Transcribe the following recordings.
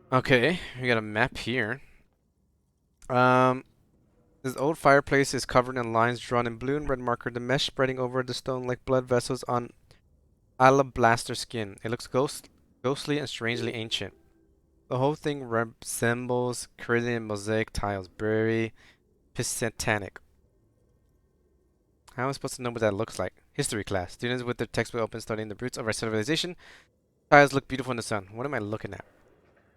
Okay, we got a map here. Um, this old fireplace is covered in lines drawn in blue and red marker, the mesh spreading over the stone like blood vessels on alabaster skin. It looks ghostly and strangely ancient. The whole thing resembles Caribbean mosaic tiles, very Pisatanic. How am I supposed to know what that looks like? History class. Students with their textbook open studying the roots of our civilization. Tiles look beautiful in the sun. What am I looking at?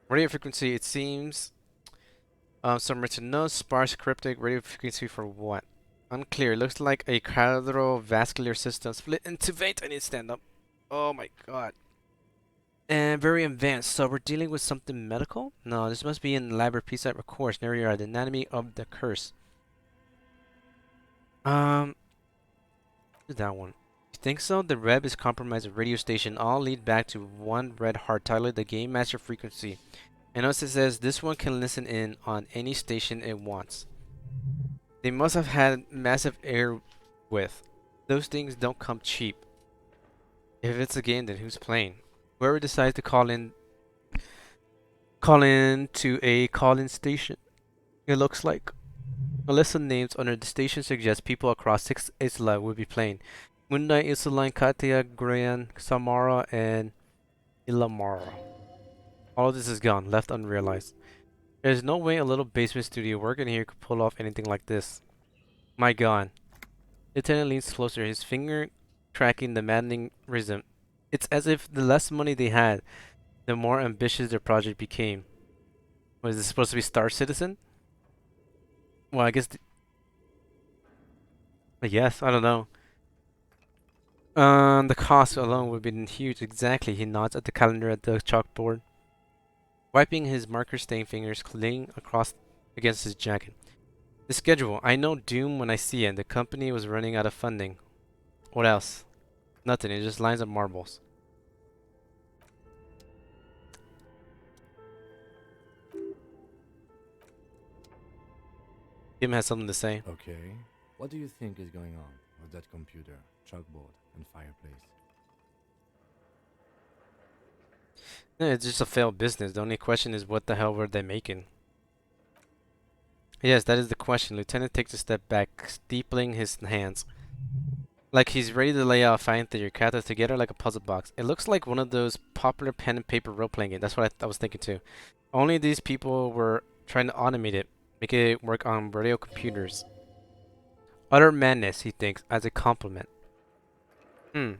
Radio frequency, it seems. Some written notes, sparse, cryptic. Radio frequency for what? Unclear. Looks like a cardiovascular system split into veins. I need to stand up. Oh my god. And very advanced. So we're dealing with something medical? No, this must be an elaborate piece of course. Narrator, the anatomy of the curse. Um, that one. You think so? The Reb is compromised a radio station. All lead back to one red heart titled the Game Master Frequency. And also it says this one can listen in on any station it wants. They must have had massive air width. Those things don't come cheap. If it's a game, then who's playing? Whoever decides to call in to a call-in station. It looks like a list of names under the station suggests people across 6 isla will be playing. Munda, Isoline, Katia, Grayan, Samara, and Ilamara. All of this is gone, left unrealized. There's no way a little basement studio working here could pull off anything like this. My god. Lieutenant leans closer, his finger tracking the maddening rhythm. It's as if the less money they had, the more ambitious their project became. Was this supposed to be Star Citizen? Well, I guess. Yes, I don't know. The cost alone would have been huge. Exactly. He nods at the calendar at the chalkboard, wiping his marker-stained fingers clean across against his jacket. The schedule. I know doom when I see it. The company was running out of funding. What else? Nothing. It just lines of marbles. Tim has something to say. Okay. What do you think is going on with that computer, chalkboard, and fireplace? It's just a failed business. The only question is what the hell were they making? Yes, that is the question. Lieutenant takes a step back, steepling his hands. Like he's ready to lay out a fine theory, gathered together like a puzzle box. It looks like one of those popular pen and paper role-playing games. That's what I was thinking too. Only these people were trying to automate it, make it work on radio computers. Utter madness, he thinks, as a compliment. Hmm.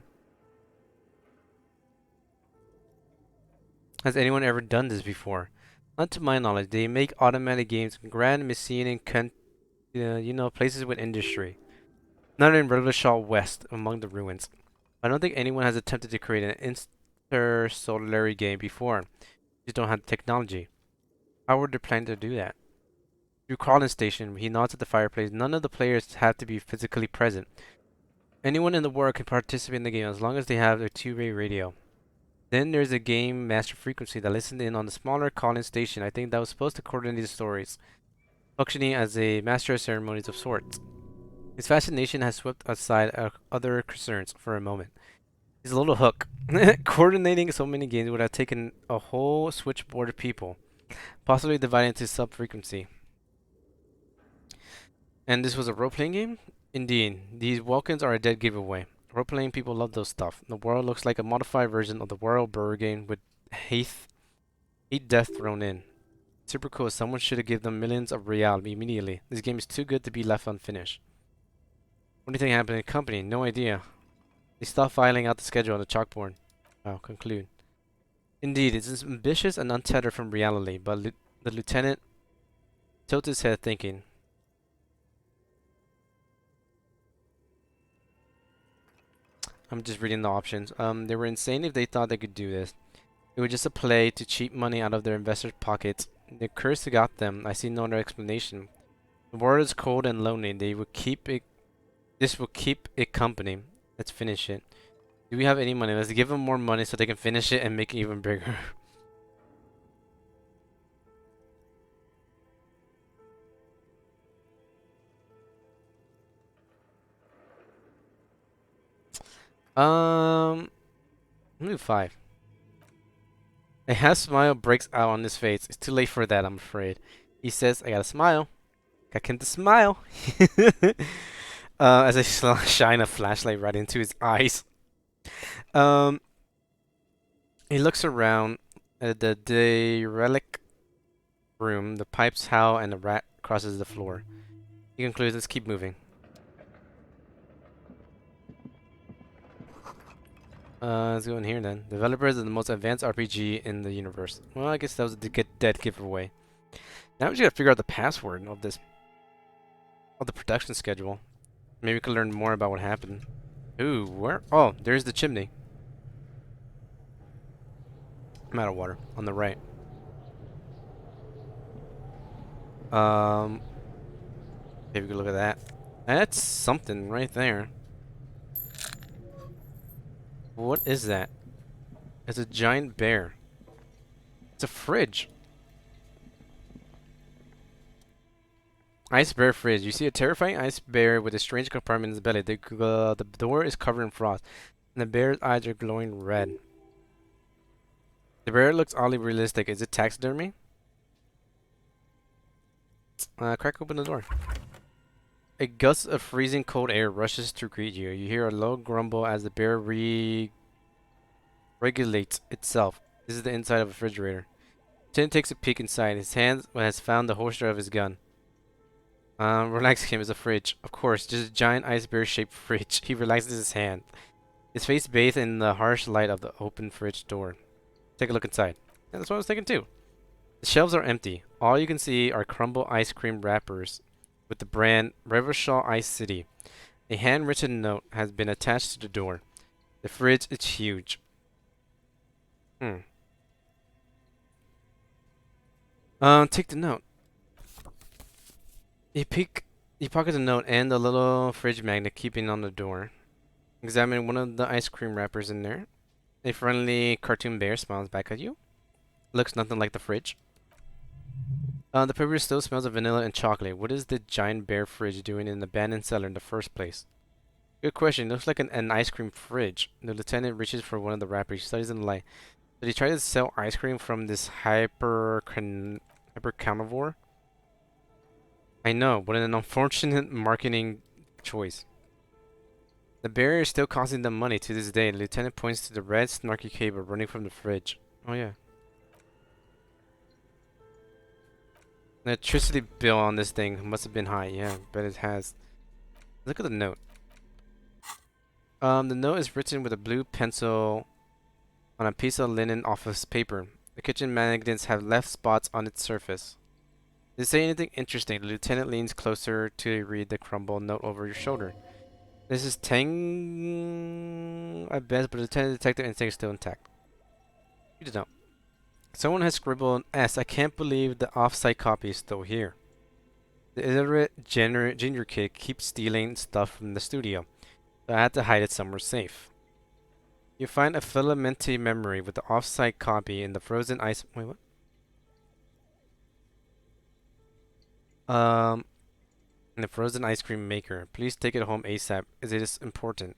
Has anyone ever done this before? Not to my knowledge. They make automatic games in Grand Messine and places with industry. Not in Revolution West, among the ruins. I don't think anyone has attempted to create an interstellar game before. Just don't have the technology. How were they planning to do that? Through Carlin Station, he nods at the fireplace. None of the players have to be physically present. Anyone in the world can participate in the game as long as they have a two-way radio. Then there's a game master frequency that listened in on the smaller call-in station. I think that was supposed to coordinate the stories, functioning as a master of ceremonies of sorts. His fascination has swept aside other concerns for a moment. He's a little hook. Coordinating so many games would have taken a whole switchboard of people, possibly divided into sub-frequency. And this was a role-playing game? Indeed, these Vulcans are a dead giveaway. Role-playing people love those stuff. The world looks like a modified version of the World Burger game with hate death thrown in. Super cool. Someone should have given them millions of real immediately. This game is too good to be left unfinished. What do you think happened in the company? No idea. They stopped filing out the schedule on the chalkboard. I'll conclude. Indeed, it's ambitious and untethered from reality, but the lieutenant tilted his head thinking. I'm just reading the options. They were insane if they thought they could do this. It was just a play to cheat money out of their investors' pockets. The curse got them. I see no other explanation. The world is cold and lonely. They will keep it. This will keep it company. Let's finish it. Do we have any money? Let's give them more money so they can finish it and make it even bigger. Let me do 5. A half smile breaks out on his face. It's too late for that, I'm afraid. He says, I gotta smile. I can't smile. As I shine a flashlight right into his eyes. Um, he looks around at the derelict room. The pipes howl and the rat crosses the floor. He concludes, let's keep moving. Let's go in here then. Developers of the most advanced RPG in the universe. Well, I guess that was a dead giveaway. Now we just gotta figure out the password of the production schedule. Maybe we can learn more about what happened. Ooh, where? Oh, there's the chimney. I'm out of water. On the right. Maybe we can look at that. That's something right there. What is that? It's a giant bear. It's a fridge. Ice bear fridge. You see a terrifying ice bear with a strange compartment in his belly. The door is covered in frost, and the bear's eyes are glowing red. The bear looks oddly realistic. Is it taxidermy? Crack open the door. A gust of freezing cold air rushes to greet you. You hear a low grumble as the bear regulates itself. This is the inside of a refrigerator. Tin takes a peek inside. His hand has found the holster of his gun. Relax him is a fridge. Of course, just a giant ice bear shaped fridge. He relaxes his hand. His face bathed in the harsh light of the open fridge door. Take a look inside. Yeah, that's what I was thinking too. The shelves are empty. All you can see are crumble ice cream wrappers with the brand Revachol Ice City. A handwritten note has been attached to the door. The fridge is huge. Take the note. You pocket the note and the little fridge magnet keeping on the door. Examine one of the ice cream wrappers in there. A friendly cartoon bear smiles back at you. Looks nothing like the fridge. The paper still smells of vanilla and chocolate. What is the giant bear fridge doing in an abandoned cellar in the first place? Good question. Looks like an ice cream fridge. The lieutenant reaches for one of the wrappers. He studies in the light. Did he try to sell ice cream from this hyper carnivore? I know, what an unfortunate marketing choice. The bear is still costing them money to this day. The lieutenant points to the red snarky cable running from the fridge. Oh yeah. The electricity bill on this thing must have been high. Yeah, bet it has. Look at the note. The note is written with a blue pencil on a piece of linen office paper. The kitchen magnets have left spots on its surface. Did it say anything interesting? The lieutenant leans closer to read the crumbled note over your shoulder. This is Tang at best, but the lieutenant detective instinct is still intact. You don't know. Someone has scribbled S. I can't believe the off-site copy is still here. The illiterate ginger kid keeps stealing stuff from the studio, so I had to hide it somewhere safe. You find a filamentary memory with the off-site copy in the frozen ice. Wait, what? In the frozen ice cream maker. Please take it home ASAP, as it is important.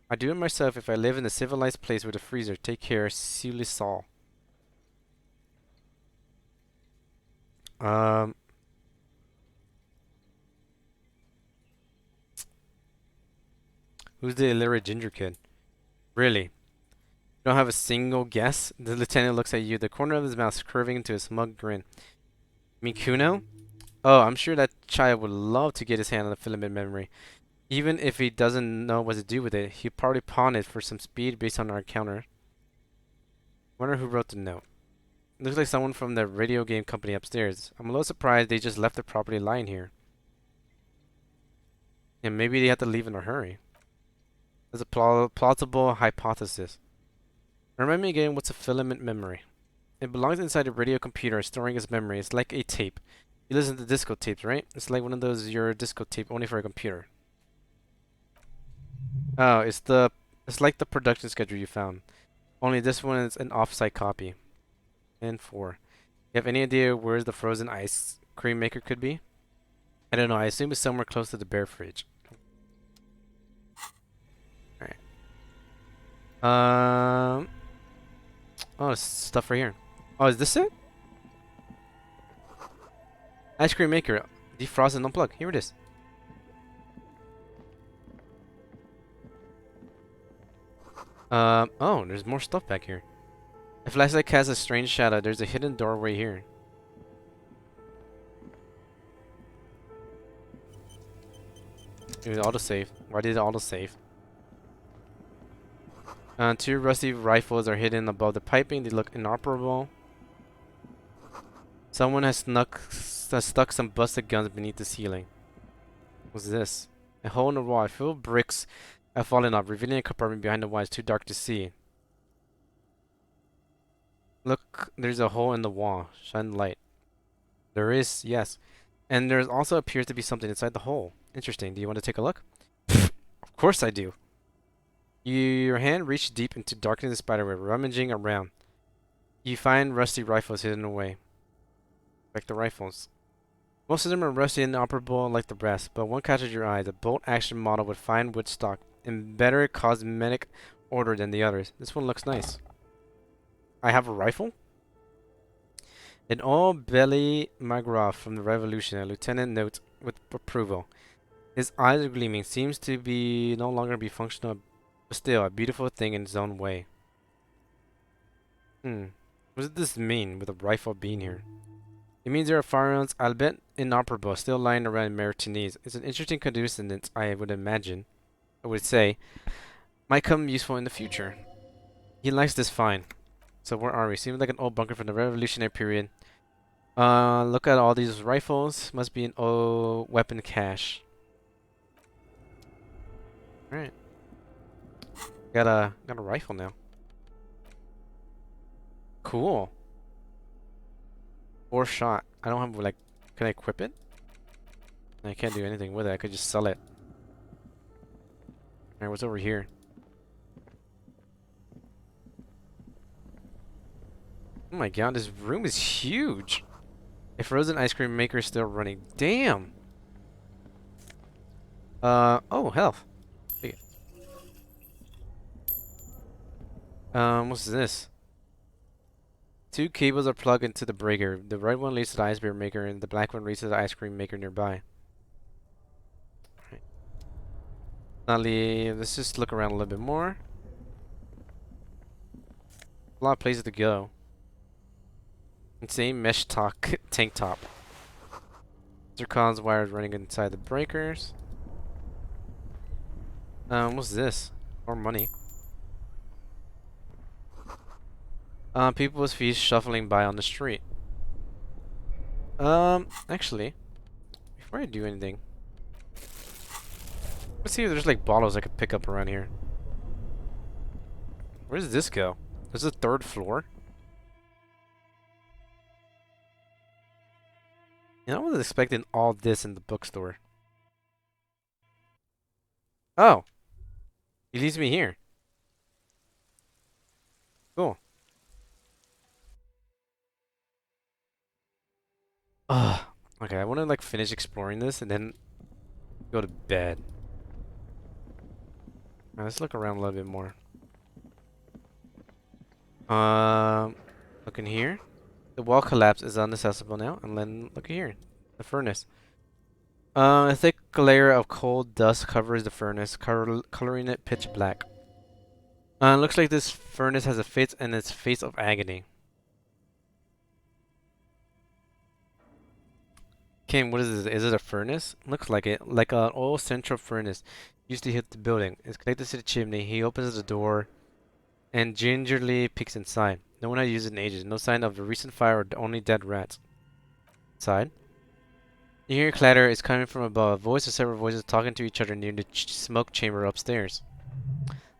I do it myself if I live in a civilized place with a freezer. Take care, Sully Saul. Who's the illiterate ginger kid? Really? You don't have a single guess? The lieutenant looks at you, the corner of his mouth curving into a smug grin. Mikuno? Oh, I'm sure that child would love to get his hand on the filament memory. Even if he doesn't know what to do with it, he'd probably pawn it for some speed based on our encounter. Wonder who wrote the note. Looks like someone from the radio game company upstairs. I'm a little surprised they just left the property lying here. And maybe they had to leave in a hurry. That's a plausible hypothesis. Remind me again, what's a filament memory? It belongs inside a radio computer, storing its memory. It's like a tape. You listen to disco tapes, right? It's like one of those your disco tape, only for a computer. Oh, it's like the production schedule you found. Only this one is an off-site copy. And 4. You have any idea where the frozen ice cream maker could be? I don't know. I assume it's somewhere close to the bear fridge. Alright. Oh, there's stuff right here. Oh, is this it? Ice cream maker. Defrost and unplug. Here it is. Oh, there's more stuff back here. A flashlight casts a strange shadow. There's a hidden doorway here. It autosave. Why did it autosave? Two rusty rifles are hidden above the piping. They look inoperable. Someone has stuck some busted guns beneath the ceiling. What's this? A hole in the wall. A few bricks have fallen off, revealing a compartment behind the wall. It's too dark to see. Look, there's a hole in the wall. Shine the light. There is, yes. And there also appears to be something inside the hole. Interesting. Do you want to take a look? Of course I do. Your hand reaches deep into darkening the spiderweb, rummaging around. You find rusty rifles hidden away. Like the rifles. Most of them are rusty and inoperable like the rest, but one catches your eye. A bolt-action model with fine wood stock in better cosmetic order than the others. This one looks nice. I have a rifle? An old Belly Magroff from the Revolution, a lieutenant notes with approval. His eyes are gleaming, seems to be no longer be functional, but still a beautiful thing in its own way. What does this mean with a rifle being here? It means there are firearms, albeit inoperable, still lying around Martinez. It's an interesting coincidence, I would say, might come useful in the future. He likes this fine. So where are we? Seems like an old bunker from the Revolutionary period. Look at all these rifles. Must be an old weapon cache. Alright. Got a rifle now. Cool. 4 shot. I don't have like, can I equip it? I can't do anything with it. I could just sell it. Alright, what's over here? Oh my god, this room is huge. A frozen ice cream maker is still running. Damn. Oh, health. Take it. What's this? 2 cables are plugged into the breaker. The red one leads to the ice cream maker, and the black one leads to the ice cream maker nearby. Right. Now let's just look around a little bit more. A lot of places to go. Insane mesh tank top. Zircon's wires running inside the breakers. What's this? More money. People with feet shuffling by on the street. Actually, before I do anything, let's see if there's like bottles I could pick up around here. Where does this go? There's a 3rd floor. You know, I was expecting all this in the bookstore. Oh, he leads me here. Cool. Ugh. Okay, I want to like finish exploring this and then go to bed. Now, let's look around a little bit more. Look in here. The wall collapse is inaccessible now. And then look here, the furnace. A thick layer of cold dust covers the furnace, coloring it pitch black. Looks like this furnace has a face and its face of agony. Kim, what is this? Is it a furnace? Looks like it. Like an old central furnace used to hit the building. It's connected to the chimney. He opens the door and gingerly peeks inside. No one has used it in ages. No sign of a recent fire or only dead rats. Inside. You hear clatter is coming from above. A voice of several voices talking to each other near the smoke chamber upstairs.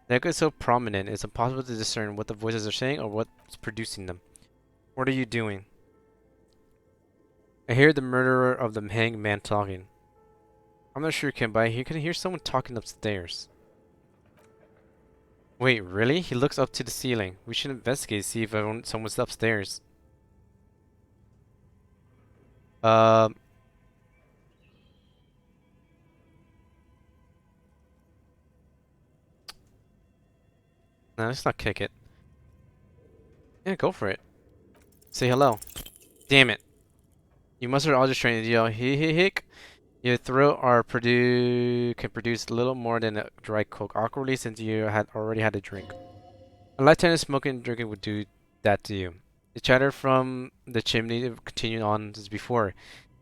The echo is so prominent it's impossible to discern what the voices are saying or what's producing them. What are you doing? I hear the murderer of the hanged man talking. I'm not sure, Kim, but I can hear someone talking upstairs. Wait, really? He looks up to the ceiling. We should investigate, see if someone's upstairs. No, let's not kick it. Yeah, go for it. Say hello. Damn it. You must have all just trying to yell hick. Your throat can produce little more than a dry coke awkwardly since you had already had a drink. A lifetime of smoking and drinking would do that to you. The chatter from the chimney continued on as before.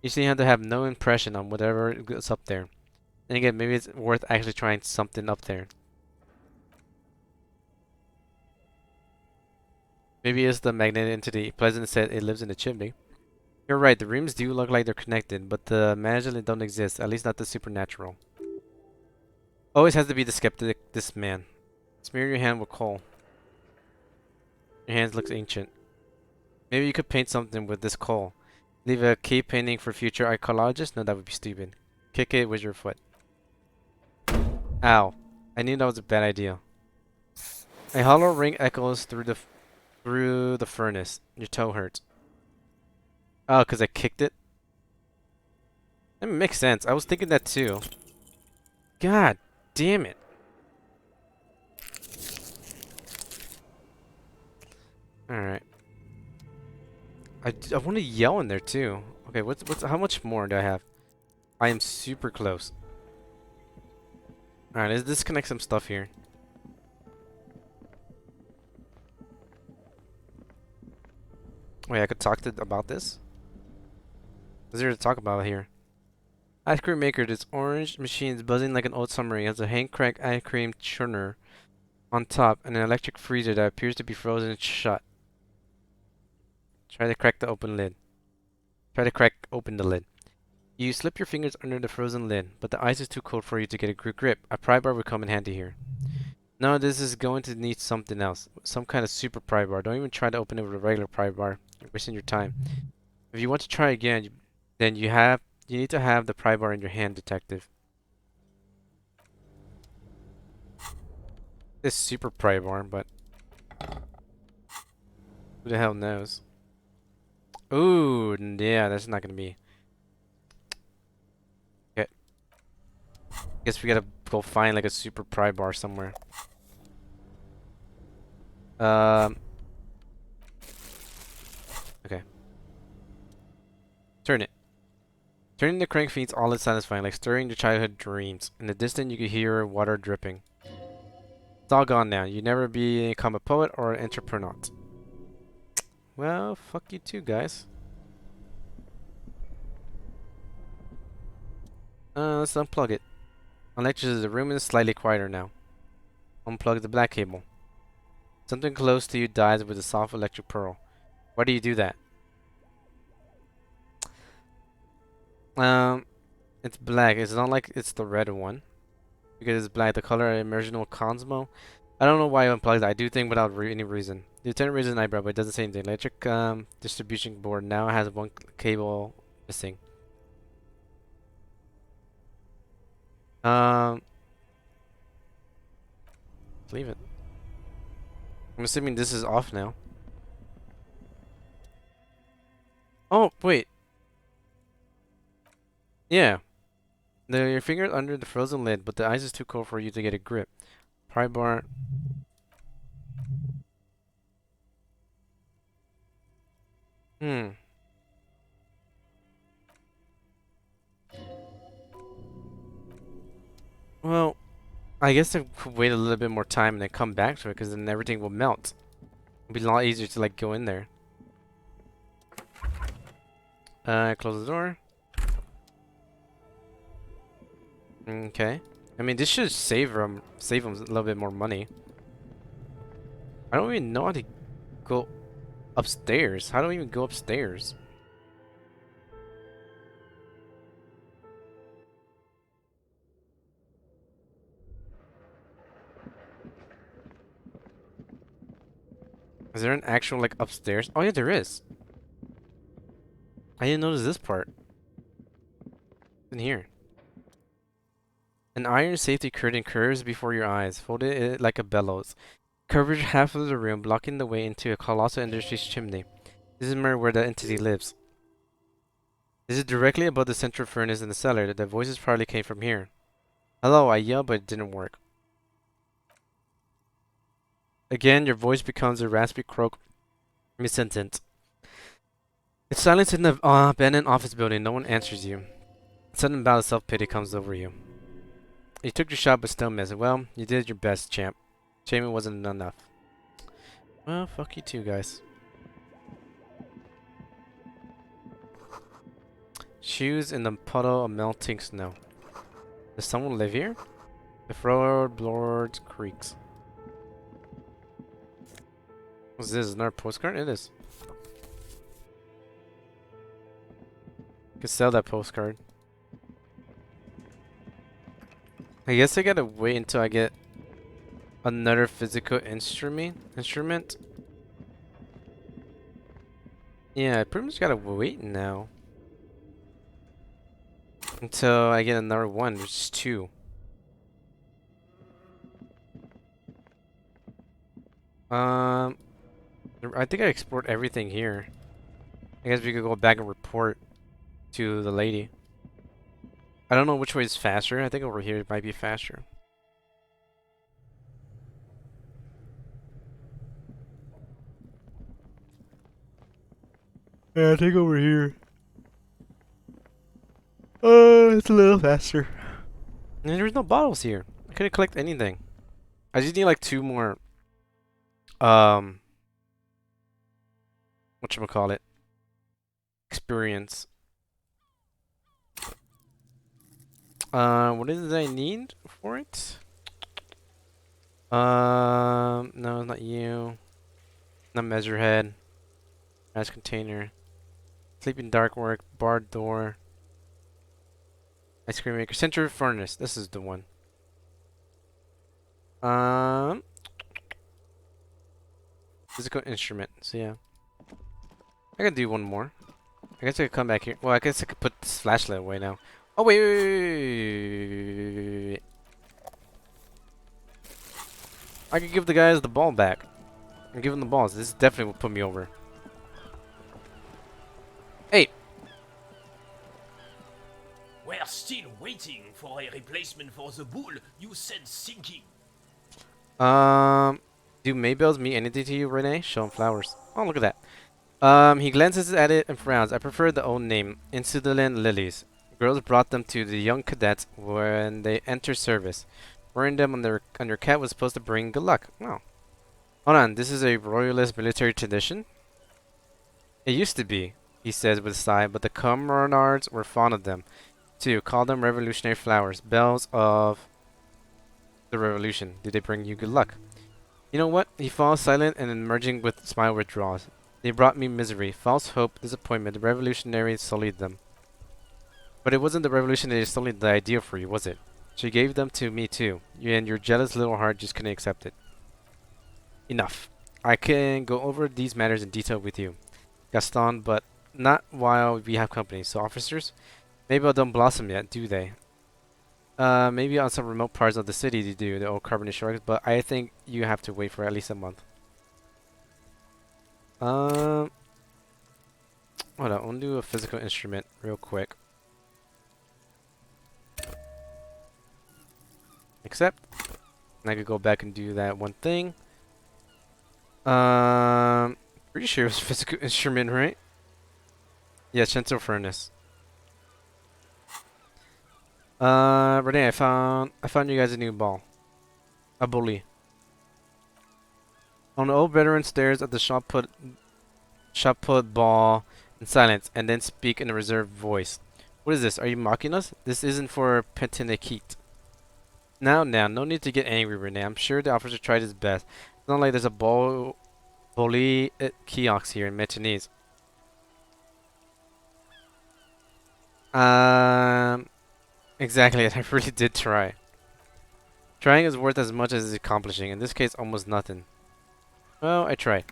You seem to have no impression on whatever is up there. And again, maybe it's worth actually trying something up there. Maybe it's the magnetic entity. Pleasant said it lives in the chimney. You're right, the rooms do look like they're connected, but the magically don't exist, at least not the supernatural. Always has to be the skeptic, this man. Smear your hand with coal. Your hands look ancient. Maybe you could paint something with this coal. Leave a cave painting for future archaeologists? No, that would be stupid. Kick it with your foot. Ow. I knew that was a bad idea. A hollow ring echoes through the furnace. Your toe hurts. Oh, because I kicked it? That makes sense. I was thinking that too. God damn it. Alright. I want to yell in there too. Okay, how much more do I have? I am super close. Alright, let's disconnect some stuff here. Wait, I could talk about this? What's there to talk about here? Ice cream maker. This orange machine is buzzing like an old submarine. It has a hand crank ice cream churner on top and an electric freezer that appears to be frozen shut. Try to crack open the lid. You slip your fingers under the frozen lid, but the ice is too cold for you to get a good grip. A pry bar would come in handy here. No, this is going to need something else. Some kind of super pry bar. Don't even try to open it with a regular pry bar. You're wasting your time. If you want to try again, then you need to have the pry bar in your hand, detective. This super pry bar, but who the hell knows? Ooh, yeah, that's not gonna be. Okay. Guess we gotta go find like a super pry bar somewhere. Okay. Turn it. Turning the crank feels all it's satisfying, like stirring your childhood dreams. In the distance, you can hear water dripping. It's all gone now. You never become a poet or an entrepreneur. Well, fuck you too, guys. Let's unplug it. Electricity. The room is slightly quieter now. Unplug the black cable. Something close to you dies with a soft electric pearl. Why do you do that? It's black. It's not like it's the red one. Because it's black. The color immersion Cosmo. I don't know why I unplugged it. I do think without any reason. The lieutenant raises an eyebrow, but it doesn't say anything. Electric distribution board now has one cable missing. Um, leave it. I'm assuming this is off now. Oh, wait. Yeah. Your fingers under the frozen lid, but the ice is too cold for you to get a grip. Pry bar. Hmm. Well, I guess I could wait a little bit more time and then come back to it, because then everything will melt. It'll be a lot easier to like go in there. Close the door. Okay. I mean, this should save them a little bit more money. I don't even know how to go upstairs. How do I even go upstairs? Is there an actual like upstairs? Oh yeah, there is. I didn't notice this part. In here. An iron safety curtain curves before your eyes, folded it like a bellows. Covers half of the room, blocking the way into a colossal industry's chimney. This is where the entity lives. This is directly above the central furnace in the cellar. The voices probably came from here. Hello, I yelled, but it didn't work. Again, your voice becomes a raspy croak mid-sentence. silence in the abandoned office building. No one answers you. Sudden bout of self-pity comes over you. You took your shot but still missed. Well, you did your best, champ. Shame it wasn't enough. Well, fuck you too, guys. Shoes in the puddle of melting snow. Does someone live here? The floorboards creaks. What's this? Another postcard? It is. Could sell that postcard. I guess I gotta wait until I get another physical instrument. Yeah, I pretty much gotta wait now. Until I get another one, which is 2. I think I explored everything here. I guess we could go back and report to the lady. I don't know which way is faster. I think over here it might be faster. Yeah, I think over here. It's a little faster. And there's no bottles here. I couldn't collect anything. I just need like 2 more. Whatchamacallit? Experience. What is it I need for it? No, not you. Not measurehead. Ice container. Sleeping dark work. Barred door. Ice cream maker. Central furnace. This is the one. Physical instrument. So yeah. I can do one more. I guess I could come back here. Well, I guess I could put this flashlight away now. Oh, wait. I could give the guys the ball back. And give them the balls. This definitely will put me over. Hey! We're still waiting for a replacement for the bull you said sinking. Do Maybells mean anything to you, Renee? Show him flowers. Oh, look at that. He glances at it and frowns. I prefer the old name, Insulinant Lilies. Girls brought them to the young cadets when they enter service. Wearing them on your cap was supposed to bring good luck. Oh. Hold on, this is a royalist military tradition? It used to be, he says with a sigh, but the commonards were fond of them. Too, call them revolutionary flowers, bells of the revolution. Did they bring you good luck? You know what? He falls silent and emerging with smile withdraws. They brought me misery, false hope, disappointment. The revolutionaries sullied them. But it wasn't the revolutionaries that sullied the idea for you, was it? She gave them to me too, and your jealous little heart just couldn't accept it. Enough. I can go over these matters in detail with you, Gaston, but not while we have company. So officers, maybe I don't blossom yet, do they? Maybe on some remote parts of the city they do, the old carbon sharks, but I think you have to wait for at least a month. Hold on, I want to do a physical instrument real quick. Accept. And I could go back and do that one thing. Pretty sure it was physical instrument, right? Yeah, Shinto furnace. Renee, I found you guys a new ball. A bully. On the old veteran stares at the shot put ball in silence and then speak in a reserved voice. What is this? Are you mocking us? This isn't for Pentinekit. Now, no need to get angry, Renee. I'm sure the officer tried his best. It's not like there's a bully kiosk here in Metonese. Exactly, I really did try. Trying is worth as much as accomplishing. In this case, almost nothing. Well, I tried.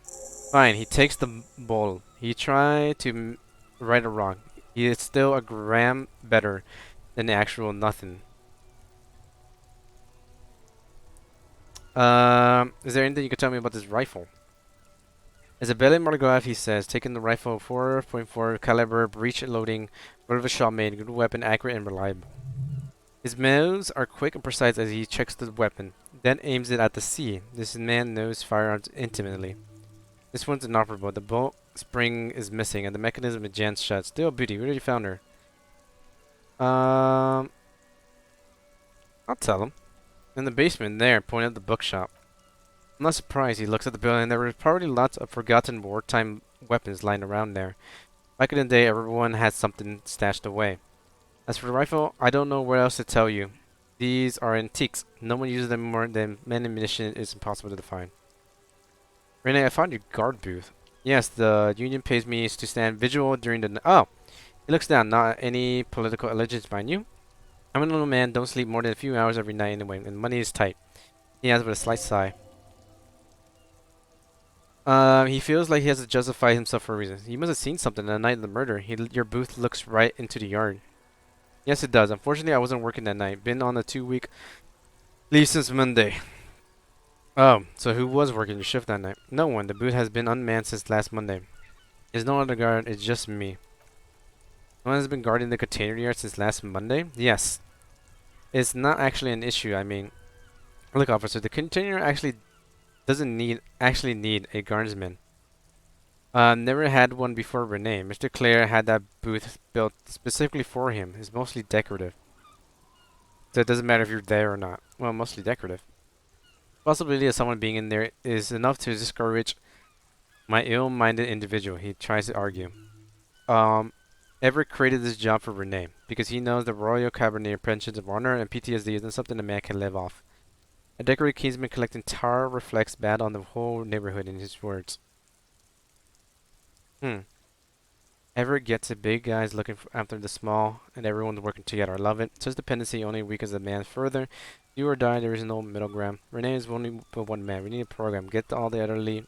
Fine, he takes the bowl. He tried to right or wrong. He is still a gram better than the actual nothing. Is there anything you could tell me about this rifle? Isabelle Margrave, he says, taking the rifle 4.4 caliber, breech loading, word of a shot made, good weapon, accurate and reliable. His moves are quick and precise as he checks the weapon, then aims it at the sea. This man knows firearms intimately. This one's inoperable. The bolt spring is missing and the mechanism is jammed shut. Still beauty. We already found her. I'll tell him. In the basement there, pointing at the bookshop. I'm not surprised. He looks at the building. There were probably lots of forgotten wartime weapons lying around there. Back in the day, everyone had something stashed away. As for the rifle, I don't know what else to tell you. These are antiques. No one uses them more than men and ammunition is impossible to find. Renee, I found your guard booth. Yes, the union pays me to stand vigil during the... Oh! He looks down. Not any political allegiance, mind you. I'm an old man. Don't sleep more than a few hours every night anyway, and money is tight. He adds with a slight sigh. He feels like he has to justify himself for a reason. He must have seen something the night of the murder. Your booth looks right into the yard. Yes, it does. Unfortunately, I wasn't working that night. Been on a 2-week leave since Monday. Oh, so who was working your shift that night? No one. The booth has been unmanned since last Monday. There's no other guard. It's just me. No one has been guarding the container yard since last Monday? Yes. It's not actually an issue. I mean, look, officer, the container doesn't need a guardsman. Never had one before Renee. Mr. Clare had that booth built specifically for him. It's mostly decorative. So it doesn't matter if you're there or not. Well, mostly decorative. Possibility of someone being in there is enough to discourage my ill-minded individual, he tries to argue. Everett created this job for Renee because he knows the Royal Cabernet pensions of honor and PTSD isn't something a man can live off. A decorated kingsman collecting tar reflects bad on the whole neighborhood in his words. Everett gets it. Big guys looking after the small, and everyone's working together. I love it. Such dependency only weakens the man further. Do or die, there is no middle ground. Renee is only but one man. We need a program. Get all the elderly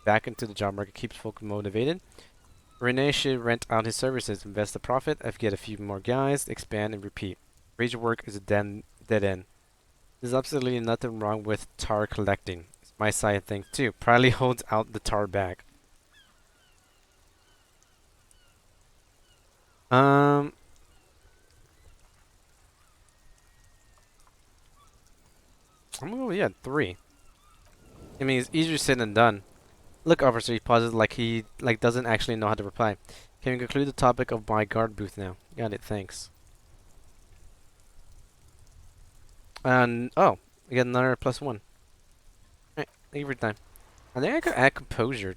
back into the job market. Keeps folk motivated. Renee should rent out his services, invest the profit, get a few more guys, expand and repeat. Rage work is a dead end. There's absolutely nothing wrong with tar collecting. It's my side of things too. Proudly holds out the tar bag. I'm gonna go, yeah, 3. I mean, it's easier said than done. Look, officer, he pauses like he doesn't actually know how to reply. Can we conclude the topic of my guard booth now? Got it, thanks. And oh, I get another +1. Alright, thank you for your time. I think I could add composure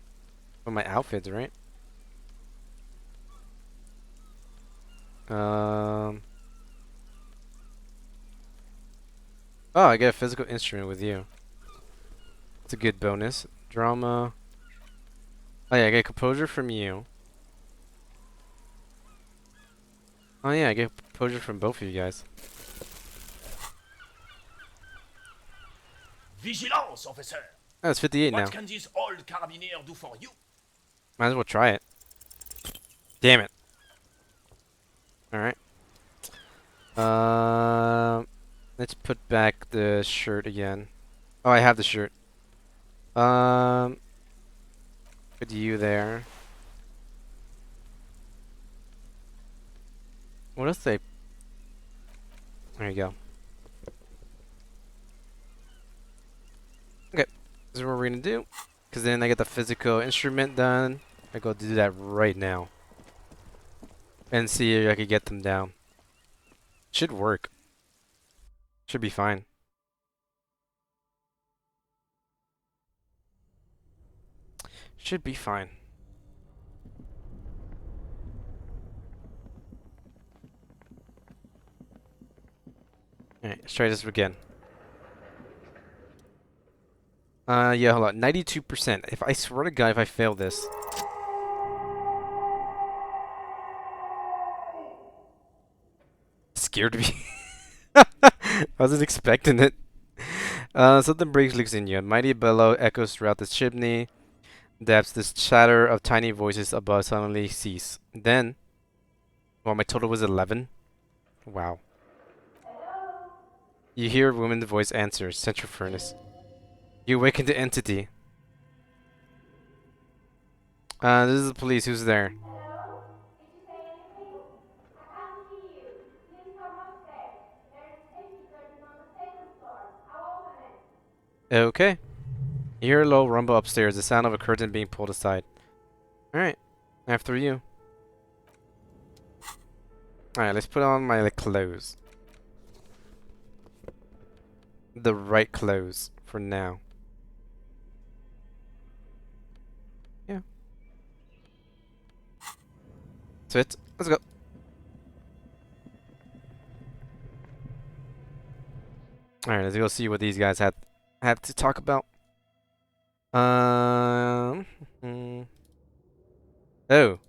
for my outfits, right? Oh, I get a physical instrument with you. It's a good bonus. Drama. Oh yeah, I get composure from you. Oh yeah, I get composure from both of you guys. Vigilance, officer! Oh, it's 58 now. What can this old carabinier do for you? Might as well try it. Damn it. Alright. Let's put back the shirt again. Oh, I have the shirt. Put you there. What else they... There you go. Okay. This is what we're gonna do. Because then I get the physical instrument done. I go do that right now. And see if I can get them down. Should work. Should be fine. Should be fine. Alright, let's try this again. Yeah, hold on. 92%. If I swear to God, if I fail this. Scared me. I wasn't expecting it. Something breaks loose in you. A mighty bellow echoes throughout the chimney. Depths, this chatter of tiny voices above suddenly cease. Then, well, my total was 11. Wow. You hear a woman's voice answer, central furnace. You awaken the entity. This is the police. Who's there? Hello? Did you say anything? I can't hear you. Please come upstairs. There is an empty curtain on the second floor. I'll open it. Okay. You hear a low rumble upstairs, the sound of a curtain being pulled aside. Alright, after you. Alright, let's put on my clothes. The right clothes for now. Yeah. That's it. Let's go. Alright, let's go see what these guys have to talk about. Hmm. Oh.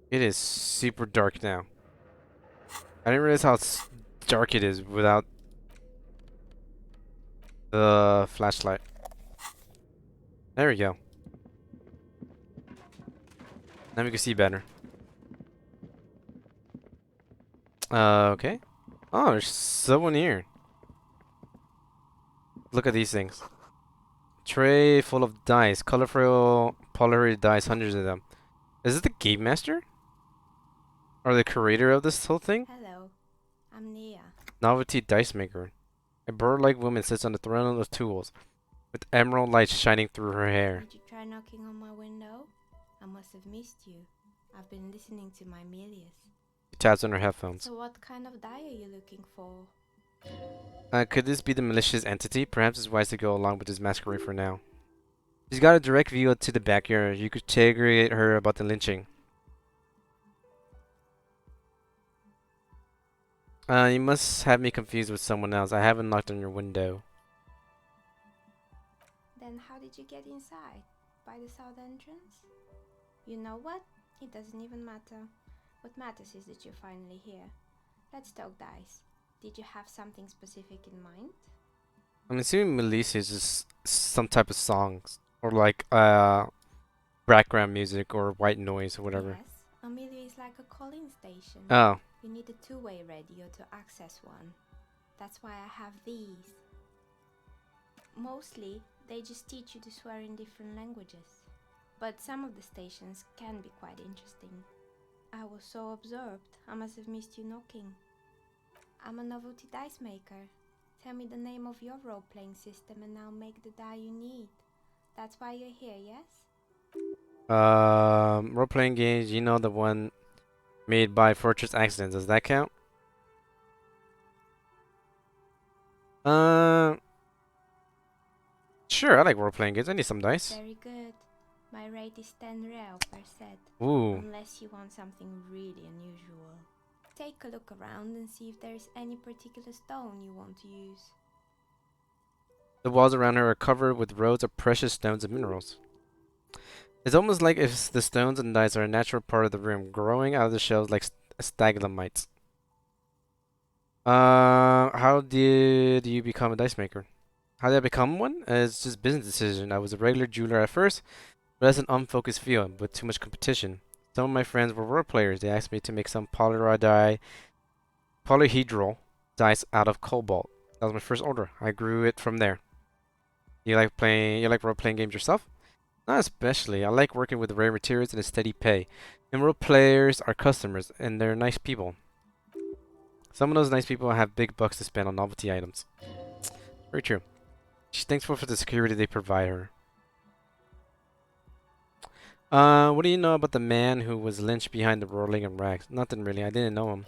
It is super dark now. I didn't realize how dark it is without the flashlight. There we go. Now we can see better. Okay. Oh, there's someone here. Look at these things. Tray full of dice. Colorful Polaroid dice, hundreds of them. Is it the game master? Or the creator of this whole thing? Hello, I'm Nia. Novelty dice maker. A bird-like woman sits on the throne of tools, with emerald light shining through her hair. Did you try knocking on my window? I must have missed you. I've been listening to my Melius. She taps on her headphones. So what kind of die are you looking for? Could this be the malicious entity? Perhaps it's wise to go along with this masquerade for now. She's got a direct view to the backyard. You could interrogate her about the lynching. You must have me confused with someone else. I haven't knocked on your window. Then how did you get inside? By the south entrance? You know what? It doesn't even matter. What matters is that you're finally here. Let's talk dice. Did you have something specific in mind? I'm assuming Melissa is just some type of songs. Or like, background music or white noise or whatever. Yes, Amelia is like a calling station. Oh. You need a two-way radio to access one. That's why I have these. Mostly, they just teach you to swear in different languages. But some of the stations can be quite interesting. I was so absorbed, I must have missed you knocking. I'm a novelty dice maker. Tell me the name of your role-playing system and I'll make the die you need. That's why you're here, yes? Role-playing games, you know, the one made by Fortress Accidents. Does that count? Sure, I like role-playing games. I need some dice. Very good. My rate is 10 real per set. Ooh. Unless you want something really unusual. Take a look around and see if there is any particular stone you want to use. The walls around her are covered with rows of precious stones and minerals. It's almost like if the stones and dice are a natural part of the room, growing out of the shelves like stalagmites. How did you become a dice maker? How did I become one? It's just business decision. I was a regular jeweler at first, but that's an unfocused field with too much competition. Some of my friends were role players. They asked me to make some polyhedral dice out of cobalt. That was my first order. I grew it from there. You like role-playing games yourself? Not especially. I like working with rare materials and a steady pay. And role players are customers, and they're nice people. Some of those nice people have big bucks to spend on novelty items. Very true. She's thankful for the security they provide her. What do you know about the man who was lynched behind the rolling and rags? Nothing really. I didn't know him.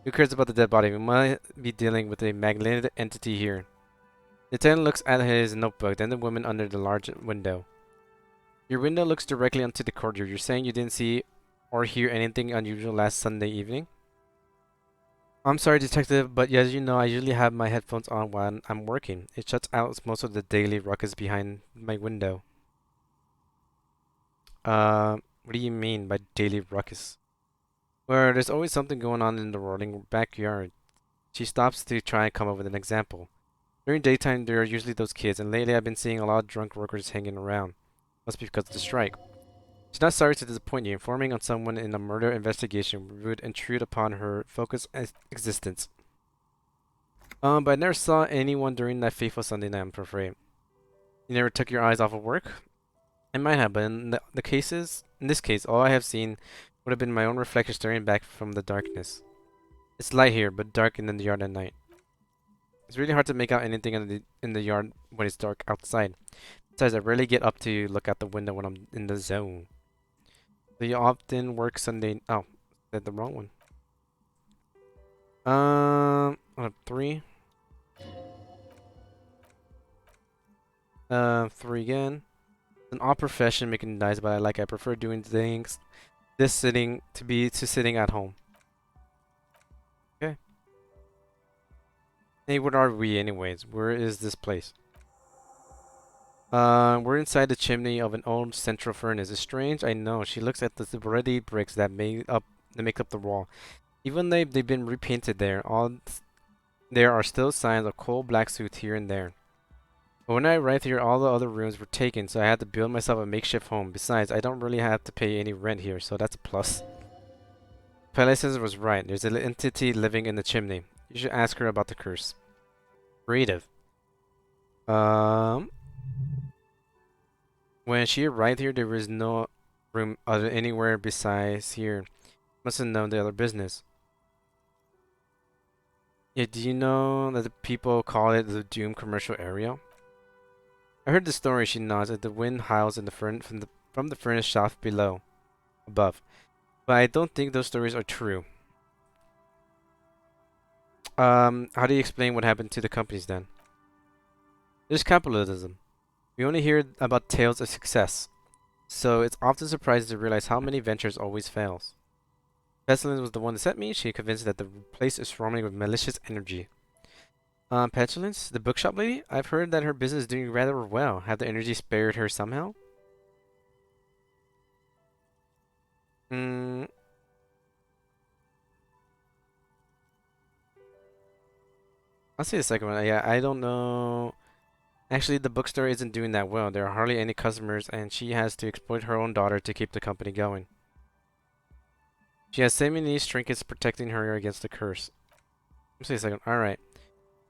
Who cares about the dead body? We might be dealing with a magnetic entity here. The tenant looks at his notebook, then the woman under the large window. Your window looks directly onto the courtyard. You're saying you didn't see or hear anything unusual last Sunday evening? I'm sorry, detective, but as you know, I usually have my headphones on while I'm working. It shuts out most of the daily ruckus behind my window. What do you mean by daily ruckus? Well, there's always something going on in the rolling backyard. She stops to try and come up with an example. During daytime, there are usually those kids, and lately I've been seeing a lot of drunk workers hanging around. Must be because of the strike. She's not sorry to disappoint you. Informing on someone in a murder investigation would intrude upon her focused existence. But I never saw anyone during that fateful Sunday night, I'm afraid. You never took your eyes off of work? I might have, but in this case, all I have seen would have been my own reflection staring back from the darkness. It's light here, but dark in the yard at night. It's really hard to make out anything in the yard when it's dark outside. Besides, I rarely get up to look out the window when I'm in the zone. Do you often work Sunday? Oh, said the wrong one. On a 3. 3 again. It's an odd profession making dice, but I prefer doing things to sitting at home. Okay. Hey, what are we anyways? Where is this place? We're inside the chimney of an old central furnace. It's strange, I know. She looks at the ready bricks that make up the wall. Even though they've been repainted there are still signs of coal black soot here and there. But when I arrived here, all the other rooms were taken, so I had to build myself a makeshift home. Besides, I don't really have to pay any rent here, so that's a plus. Palaces was right. There's an entity living in the chimney. You should ask her about the curse. Creative. When she arrived here, there was no room anywhere besides here. Must have known the other business. Yeah, do you know that the people call it the Doom commercial area? I heard the story, she nods, as the wind howls in the from the furnace shaft above. But I don't think those stories are true. How do you explain what happened to the companies then? There's capitalism. We only hear about tales of success, so it's often surprising to realize how many ventures always fails. Pestilence was the one that sent me. She convinced that the place is swarming with malicious energy. Petulance, the bookshop lady? I've heard that her business is doing rather well. Have the energy spared her somehow? Hmm. I'll say the second one. Yeah, I don't know. Actually, the bookstore isn't doing that well. There are hardly any customers, and she has to exploit her own daughter to keep the company going. She has semi-niche trinkets protecting her against the curse. I'll say a second. Alright.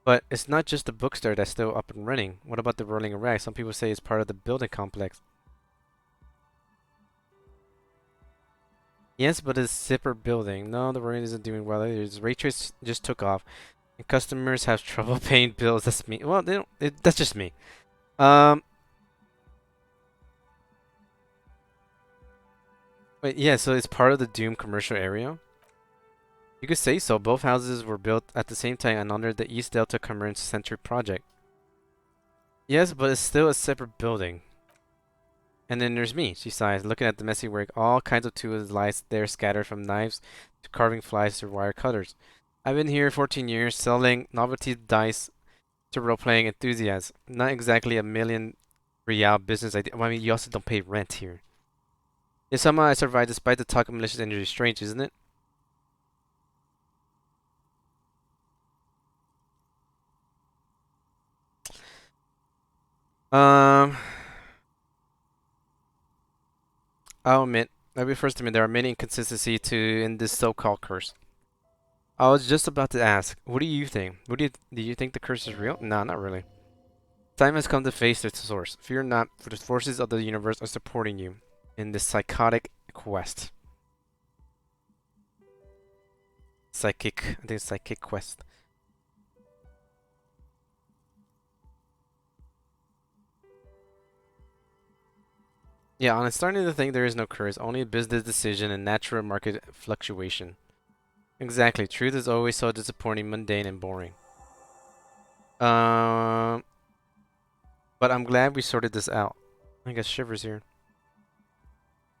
But it's not just the bookstore that's still up and running. What about the rolling rack? Some people say it's part of the building complex. Yes, but it's a separate building. No, the rolling isn't doing well either. Ray trace just took off. And customers have trouble paying bills. That's me. Well, they don't. That's just me. Wait, yeah, so it's part of the Doom commercial area? You could say so. Both houses were built at the same time and under the East Delta Commerce Center project. Yes, but it's still a separate building. And then there's me, she sighs, looking at the messy work. All kinds of tools lie there scattered from knives to carving flies to wire cutters. I've been here 14 years selling novelty dice to role-playing enthusiasts. Not exactly a million real business idea. Well, I mean, you also don't pay rent here. Yet somehow I survived despite the talk of malicious energy. Strange, isn't it? I'll admit, I'll be first to admit there are many inconsistencies in this so-called curse. I was just about to ask, what do you think? Do you think the curse is real? No, not really. Time has come to face its source. Fear not, for the forces of the universe are supporting you in this psychotic quest. I think it's psychic quest. Yeah, I'm starting to think there is no curse, only a business decision and natural market fluctuation. Exactly, truth is always so disappointing, mundane, and boring. But I'm glad we sorted this out. I got shivers here.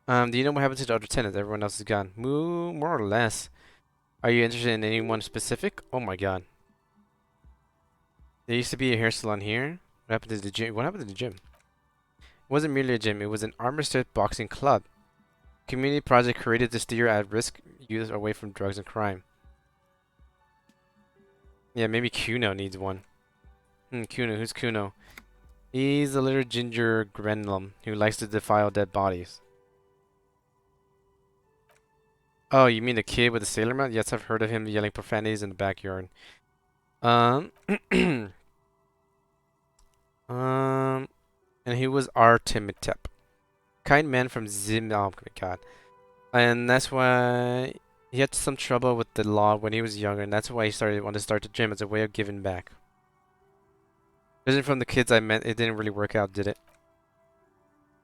Do you know what happened to the other tenants? Everyone else is gone. More or less. Are you interested in anyone specific? Oh my god. There used to be a hair salon here. What happened to the gym? What happened to the gym? It wasn't merely a gym, it was an Armistead boxing club. Community project created to steer at-risk youth away from drugs and crime. Yeah, maybe Kuno needs one. Kuno. Who's Kuno? He's a little ginger gremlin who likes to defile dead bodies. Oh, you mean the kid with the sailor mouth? Yes, I've heard of him yelling profanities in the backyard. Um, and he was Artemitep. Kind man from Zim. Oh my god. And that's why he had some trouble with the law when he was younger, and that's why he wanted to start the gym as a way of giving back. Judging from the kids I met, it didn't really work out, did it?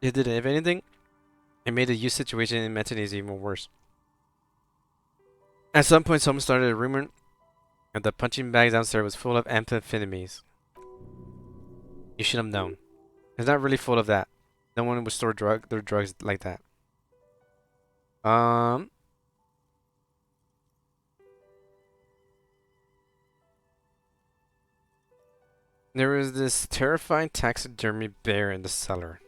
It didn't. If anything, it made the youth situation in Metinis even worse. At some point, someone started a rumor that the punching bag downstairs was full of amphetamines. You should have known. It's not really full of that. No one would store their drugs like that. There was this terrifying taxidermy bear in the cellar.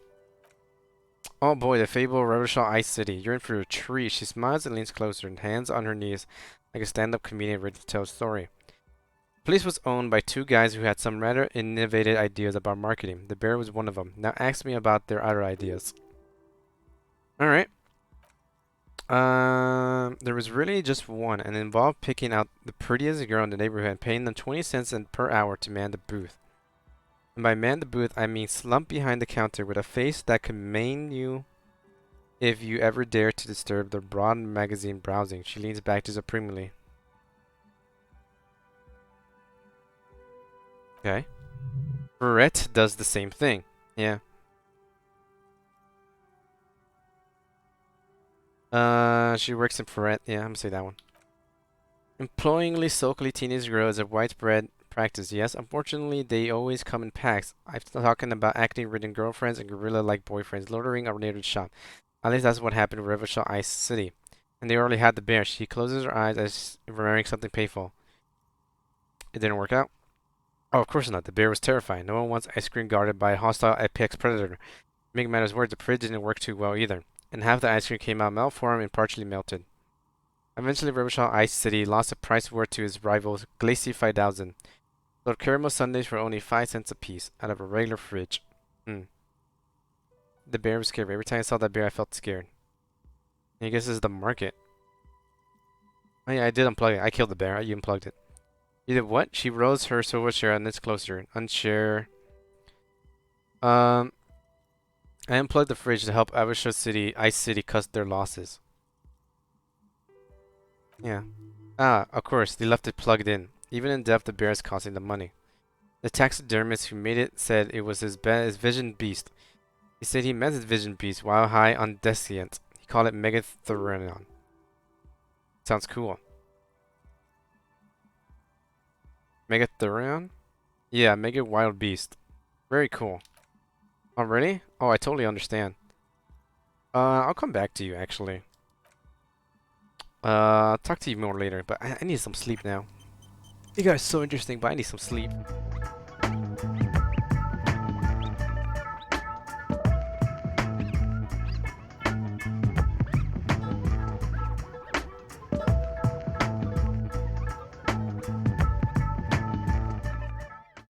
Oh boy, the fable Revachol Ice City. You're in for a treat. She smiles and leans closer, and hands on her knees, like a stand-up comedian ready to tell a story. The place was owned by two guys who had some rather innovative ideas about marketing. The bear was one of them. Now ask me about their other ideas. Alright. There was really just one, and it involved picking out the prettiest girl in the neighborhood and paying them 20 cents per hour to man the booth. And by man the booth, I mean slump behind the counter with a face that could maim you if you ever dare to disturb the broad magazine browsing. She leans back supremely. Okay. Barrette does the same thing. Yeah. She works in Ferret. Yeah, I'm gonna say that one. Employingly sulkily teenage girl is a widespread practice. Yes, unfortunately, they always come in packs. I'm talking about acne-ridden girlfriends and gorilla-like boyfriends loitering around the shop. At least that's what happened with Revachol Ice City. And they already had the bear. She closes her eyes as if remembering something painful. It didn't work out. Oh, of course not. The bear was terrifying. No one wants ice cream guarded by a hostile apex predator. To make matters worse, the fridge didn't work too well either. And half the ice cream came out malformed and partially melted. Eventually, Revachol Ice City lost a price war to its rivals, Glacier 5000. Sold caramel sundaes for only 5 cents a piece out of a regular fridge. The bear was scary. Every time I saw that bear, I felt scared. I guess this is the market. Oh yeah, I did unplug it. I killed the bear. You unplugged it. You did what? She rose her silver share and it's closer. Unshare. I unplugged the fridge to help Ice City cut their losses. Yeah. Ah, of course, they left it plugged in. Even in depth, the bear is costing them money. The taxidermist who made it said it was his vision beast. He said he met his vision beast while high on Descient. He called it Megatherion. Sounds cool. Megatherion? Yeah, Mega Wild Beast. Very cool. Oh, really? Oh, I totally understand. I'll come back to you, actually. I'll talk to you more later, but I need some sleep now. You guys are so interesting, but I need some sleep.